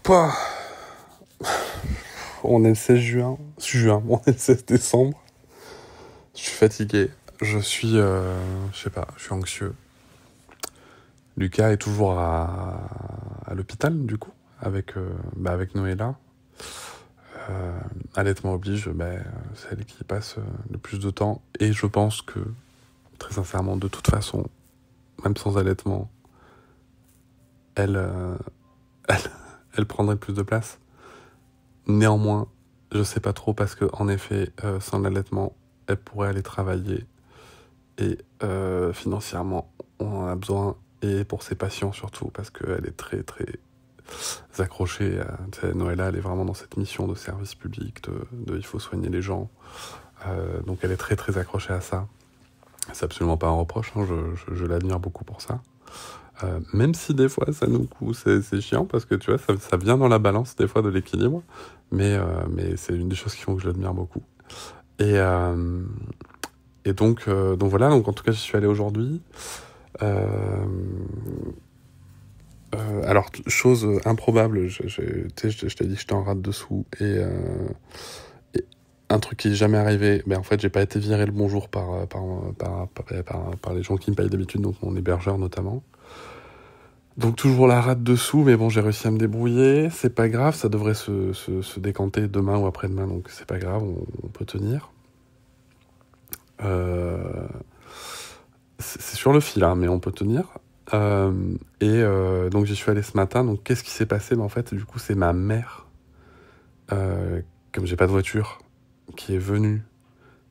Pouah. On est le 16 juin, on est le 16 décembre. Je suis fatigué, je suis, je sais pas, je suis anxieux. Lucas est toujours à l'hôpital, du coup, avec Noëlla. Allaitement oblige, c'est elle qui y passe le plus de temps. Et je pense que, très sincèrement, de toute façon, même sans allaitement, elle, elle, elle prendrait plus de place. Néanmoins, je sais pas trop parce que, en effet, sans l'allaitement, elle pourrait aller travailler. Et financièrement, on en a besoin. Et pour ses patients surtout, parce qu'elle est très très accrochée. Noëlla, elle est vraiment dans cette mission de service public, il faut soigner les gens. Donc elle est très très accrochée à ça. C'est absolument pas un reproche, hein, je l'admire beaucoup pour ça. Même si des fois ça nous coûte, c'est chiant parce que tu vois, ça vient dans la balance des fois de l'équilibre. Mais c'est une des choses qui font que je l'admire beaucoup. Et donc voilà, donc en tout cas j'y suis allé aujourd'hui. Alors, chose improbable, je t'ai dit que j'étais en rade dessous, et un truc qui n'est jamais arrivé, en fait, j'ai pas été viré le bonjour par les gens qui me payent d'habitude, donc mon hébergeur notamment. Donc toujours la rate dessous, mais bon, j'ai réussi à me débrouiller, c'est pas grave, ça devrait se décanter demain ou après-demain, donc c'est pas grave, on peut tenir. C'est sur le fil, hein, mais on peut tenir. Donc j'y suis allé ce matin. Donc qu'est-ce qui s'est passé? En fait, du coup, c'est ma mère, comme j'ai pas de voiture, qui est venue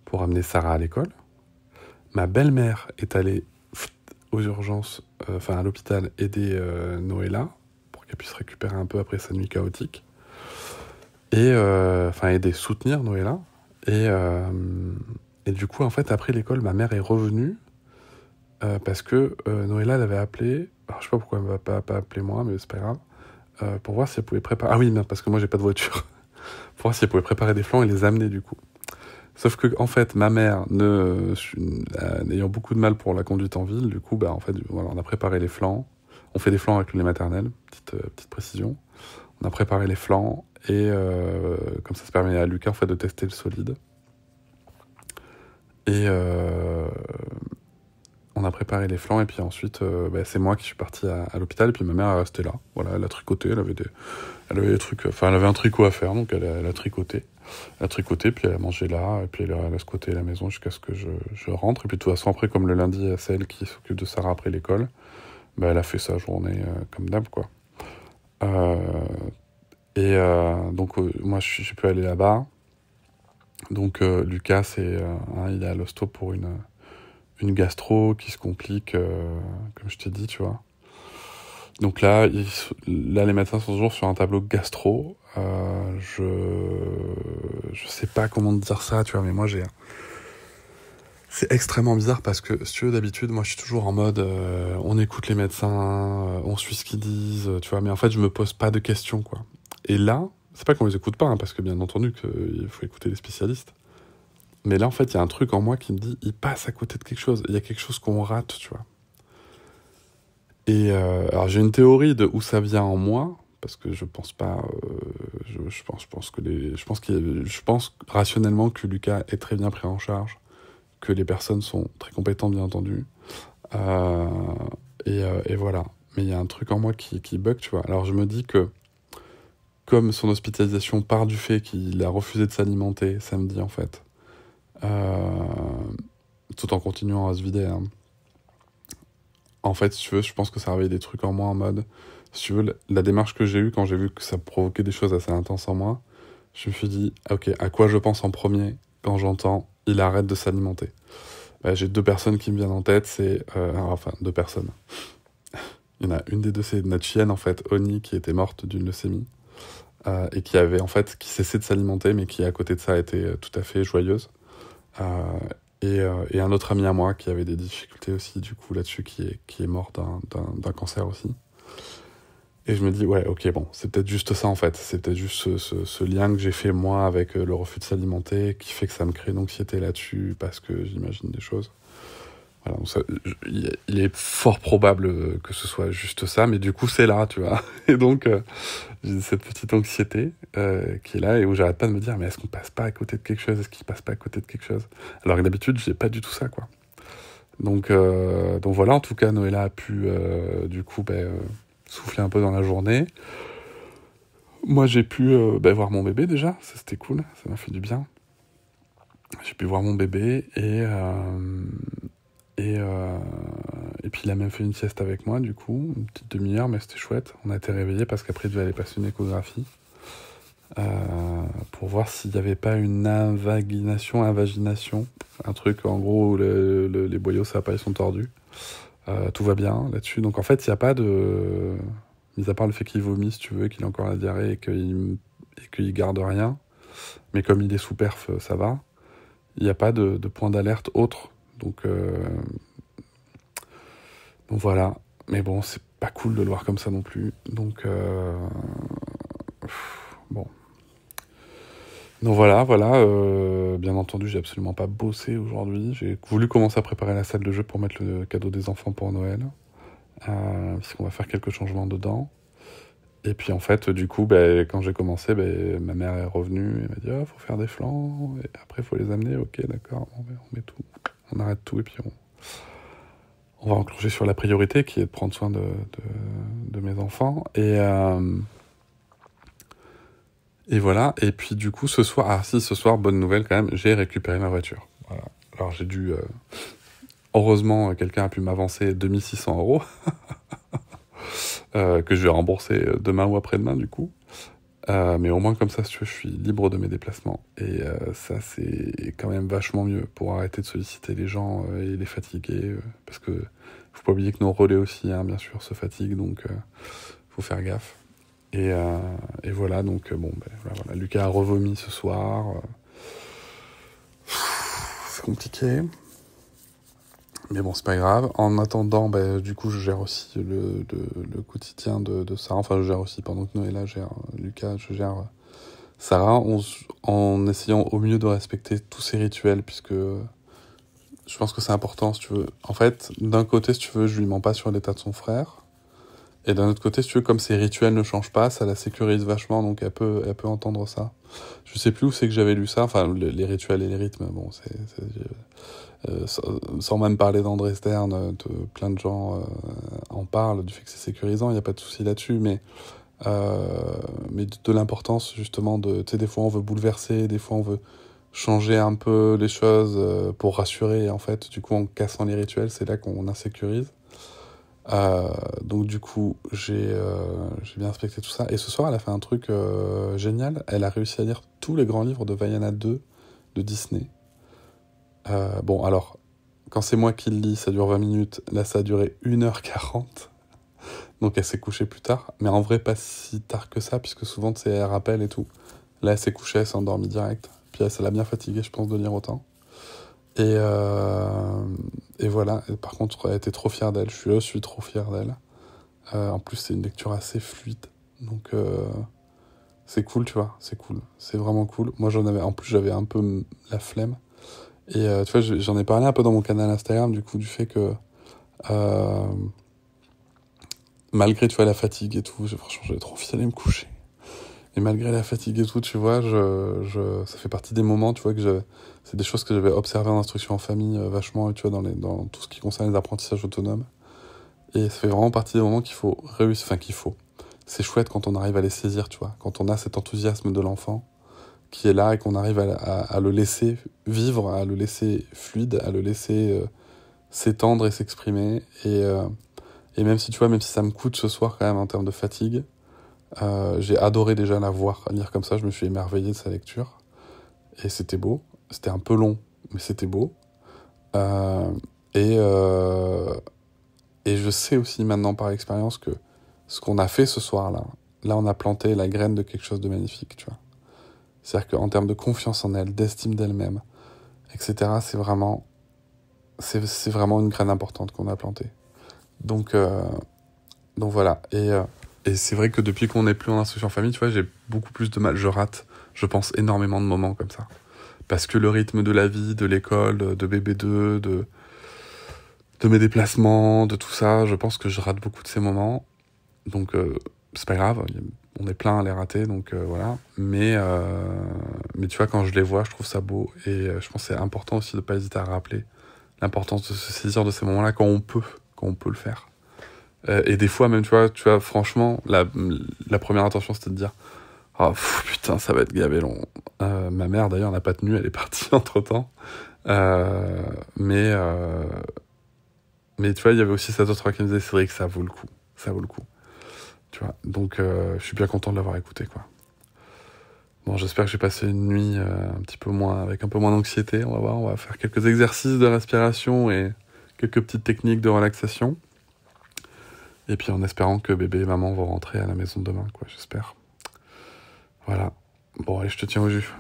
pour amener Sarah à l'école. Ma belle-mère est allée aux urgences, à l'hôpital, aider Noëlla pour qu'elle puisse récupérer un peu après sa nuit chaotique. Et aider, soutenir Noëlla. Et du coup, en fait, après l'école, ma mère est revenue. Parce que Noëlla l'avait appelé, alors je sais pas pourquoi elle m'a pas appelé moi, mais c'est pas grave, pour voir si elle pouvait préparer. Ah oui, merde, parce que moi j'ai pas de voiture. Pour voir si elle pouvait préparer des flancs et les amener du coup. Sauf que en fait, ma mère, ayant beaucoup de mal pour la conduite en ville, du coup, en fait, voilà, on a préparé les flancs. On fait des flancs avec le lait maternel, petite précision. On a préparé les flancs et comme ça permet à Lucas en fait de tester le solide. Et on a préparé les flancs et puis ensuite c'est moi qui suis parti à l'hôpital et puis ma mère est restée là. Voilà, elle a tricoté, elle avait des trucs, elle avait un tricot à faire, donc elle a tricoté. Elle a tricoté, puis elle a mangé là, et puis elle a squatté la maison jusqu'à ce que je rentre. Et puis de toute façon, après, comme le lundi, c'est elle qui s'occupe de Sarah après l'école, elle a fait sa journée comme d'hab, quoi. Donc moi, j'ai pu aller là-bas. Donc Lucas, il est à l'hosto pour une gastro qui se complique, comme je t'ai dit, tu vois. Donc là, les médecins sont toujours sur un tableau gastro. Je sais pas comment te dire ça, tu vois, mais moi c'est extrêmement bizarre parce que, si tu veux, d'habitude, moi je suis toujours en mode on écoute les médecins, on suit ce qu'ils disent, tu vois, mais en fait je me pose pas de questions, quoi. Et là, c'est pas qu'on les écoute pas, hein, parce que bien entendu qu'il faut écouter les spécialistes. Mais là, en fait, il y a un truc en moi qui me dit, il passe à côté de quelque chose. Il y a quelque chose qu'on rate, tu vois. Et alors, j'ai une théorie de où ça vient en moi, parce que je pense pas. Je pense rationnellement que Lucas est très bien pris en charge, que les personnes sont très compétentes, bien entendu. Et voilà. Mais il y a un truc en moi qui bug, tu vois. Alors, je me dis que, comme son hospitalisation part du fait qu'il a refusé de s'alimenter samedi, en fait, tout en continuant à se vider, hein. En fait, si tu veux, je pense que ça réveille des trucs en moi en mode, si tu veux, la démarche que j'ai eue quand j'ai vu que ça provoquait des choses assez intenses en moi, je me suis dit, ok, à quoi je pense en premier quand j'entends il arrête de s'alimenter? J'ai deux personnes qui me viennent en tête, deux personnes. Il y en a une des deux, c'est notre chienne, en fait, Oni, qui était morte d'une leucémie, et qui cessait de s'alimenter, mais qui, à côté de ça, était tout à fait joyeuse. Et un autre ami à moi qui avait des difficultés aussi, du coup, là-dessus, qui est mort d'un cancer aussi. Et je me dis, ouais, ok, bon, c'est peut-être juste ça, en fait. C'est peut-être juste ce lien que j'ai fait, moi, avec le refus de s'alimenter, qui fait que ça me crée une anxiété là-dessus, parce que j'imagine des choses. Voilà, donc il est fort probable que ce soit juste ça, mais du coup c'est là, tu vois. Et donc j'ai cette petite anxiété qui est là et où j'arrête pas de me dire mais est-ce qu'on passe pas à côté de quelque chose, est-ce qu'il passe pas à côté de quelque chose, alors que d'habitude j'ai pas du tout ça quoi. Donc voilà, en tout cas Noëlla a pu du coup souffler un peu dans la journée. Moi j'ai pu voir mon bébé déjà, ça c'était cool, ça m'a fait du bien. J'ai pu voir mon bébé et puis il a même fait une sieste avec moi du coup, une petite demi-heure, mais c'était chouette. On a été réveillés parce qu'après il devait aller passer une échographie pour voir s'il n'y avait pas une invagination, un truc en gros où les boyaux ça ils sont tordus. Tout va bien là-dessus, donc en fait il n'y a pas de... Mis à part le fait qu'il vomit si tu veux, qu'il a encore la diarrhée et qu'il garde rien, mais comme il est sous perf ça va. Il n'y a pas de point d'alerte autre. Donc voilà. Mais bon, c'est pas cool de le voir comme ça non plus. Bon. Donc voilà. Bien entendu, j'ai absolument pas bossé aujourd'hui. J'ai voulu commencer à préparer la salle de jeu pour mettre le cadeau des enfants pour Noël. Puisqu'on va faire quelques changements dedans. Et puis en fait, du coup, quand j'ai commencé, ma mère est revenue et m'a dit faut faire des flancs, et après il faut les amener, ok d'accord, on met tout, on arrête tout et puis on va enclencher sur la priorité qui est de prendre soin de mes enfants. Et voilà, et puis du coup ce soir, bonne nouvelle quand même, j'ai récupéré ma voiture. Voilà. Alors j'ai dû, heureusement quelqu'un a pu m'avancer 2600 €. Que je vais rembourser demain ou après-demain du coup. Mais au moins comme ça, si tu veux, je suis libre de mes déplacements. Et ça, c'est quand même vachement mieux pour arrêter de solliciter les gens et les fatiguer. Parce que faut pas oublier que nos relais aussi, hein, bien sûr, se fatiguent. Donc, faut faire gaffe. Et voilà, donc voilà. Lucas a revomi ce soir. C'est compliqué. Mais bon, c'est pas grave. En attendant, du coup, je gère aussi le quotidien de Sarah. Enfin, je gère aussi, pendant que Noëlla gère Lucas, je gère Sarah, en essayant au mieux de respecter tous ces rituels, puisque je pense que c'est important, si tu veux. En fait, d'un côté, si tu veux, je lui mens pas sur l'état de son frère. Et d'un autre côté, si tu veux, comme ces rituels ne changent pas, ça la sécurise vachement, donc elle peut entendre ça. Je sais plus où c'est que j'avais lu ça, enfin, les rituels et les rythmes, bon, sans même parler d'André Stern, plein de gens en parlent, du fait que c'est sécurisant, il n'y a pas de souci là-dessus, mais de l'importance, justement, tu sais, des fois on veut bouleverser, des fois on veut changer un peu les choses pour rassurer, et en fait, du coup, en cassant les rituels, c'est là qu'on insécurise. Donc du coup, j'ai bien respecté tout ça. Et ce soir, elle a fait un truc génial. Elle a réussi à lire tous les grands livres de Vaiana 2 de Disney. Bon, alors, quand c'est moi qui le lis, ça dure 20 minutes. Là, ça a duré 1h40. Donc elle s'est couchée plus tard. Mais en vrai, pas si tard que ça, puisque souvent, c'est elle rappelle et tout. Là, elle s'est couchée, elle s'est endormie direct. Puis elle, ça l'a bien fatiguée, je pense, de lire autant. Et voilà. Et par contre, elle était trop fière d'elle. Je suis trop fier d'elle. En plus, c'est une lecture assez fluide. Donc, c'est cool, tu vois. C'est cool. C'est vraiment cool. Moi, en plus, j'avais un peu la flemme. Et tu vois, j'en ai parlé un peu dans mon canal Instagram, du coup, du fait que malgré, tu vois, la fatigue et tout, franchement, j'avais trop envie d'aller me coucher. Et malgré la fatigue et tout, tu vois, ça fait partie des moments, tu vois, c'est des choses que j'avais observées en instruction en famille vachement, tu vois, dans tout ce qui concerne les apprentissages autonomes. Et ça fait vraiment partie des moments qu'il faut réussir, enfin qu'il faut. C'est chouette quand on arrive à les saisir, tu vois, quand on a cet enthousiasme de l'enfant qui est là et qu'on arrive à le laisser vivre, à le laisser fluide, à le laisser s'étendre et s'exprimer. Et même si, tu vois, même si ça me coûte ce soir quand même en termes de fatigue, j'ai adoré déjà la voir lire comme ça, je me suis émerveillé de sa lecture. Et c'était beau, c'était un peu long, mais c'était beau. Euh, et, et je sais aussi maintenant par expérience que ce qu'on a fait ce soir-là, là on a planté la graine de quelque chose de magnifique, tu vois. C'est-à-dire qu'en termes de confiance en elle, d'estime d'elle-même, etc., c'est vraiment une graine importante qu'on a plantée. Donc voilà. Et c'est vrai que depuis qu'on n'est plus en instruction en famille, tu vois, j'ai beaucoup plus de mal. Je rate, je pense, énormément de moments comme ça. Parce que le rythme de la vie, de l'école, de bébé 2, de mes déplacements, de tout ça. Je pense que je rate beaucoup de ces moments. Donc, c'est pas grave. On est plein à les rater, donc voilà. Mais tu vois, quand je les vois, je trouve ça beau. Et je pense que c'est important aussi de pas hésiter à rappeler l'importance de se saisir de ces moments-là quand on peut le faire. Et des fois, même, tu vois franchement, la première intention, c'était de dire oh, putain, ça va être gavé long. Ma mère, d'ailleurs, n'a pas tenu, elle est partie entre-temps. Euh, mais, euh, mais tu vois, il y avait aussi cette autre qui me disait, c'est vrai que ça vaut le coup. Ça vaut le coup. Tu vois, donc je suis bien content de l'avoir écouté, quoi. Bon, j'espère que j'ai passé une nuit un petit peu moins, avec un peu moins d'anxiété. On va voir, on va faire quelques exercices de respiration et quelques petites techniques de relaxation. Et puis en espérant que bébé et maman vont rentrer à la maison demain, quoi, j'espère. Voilà. Bon, allez, je te tiens au jus.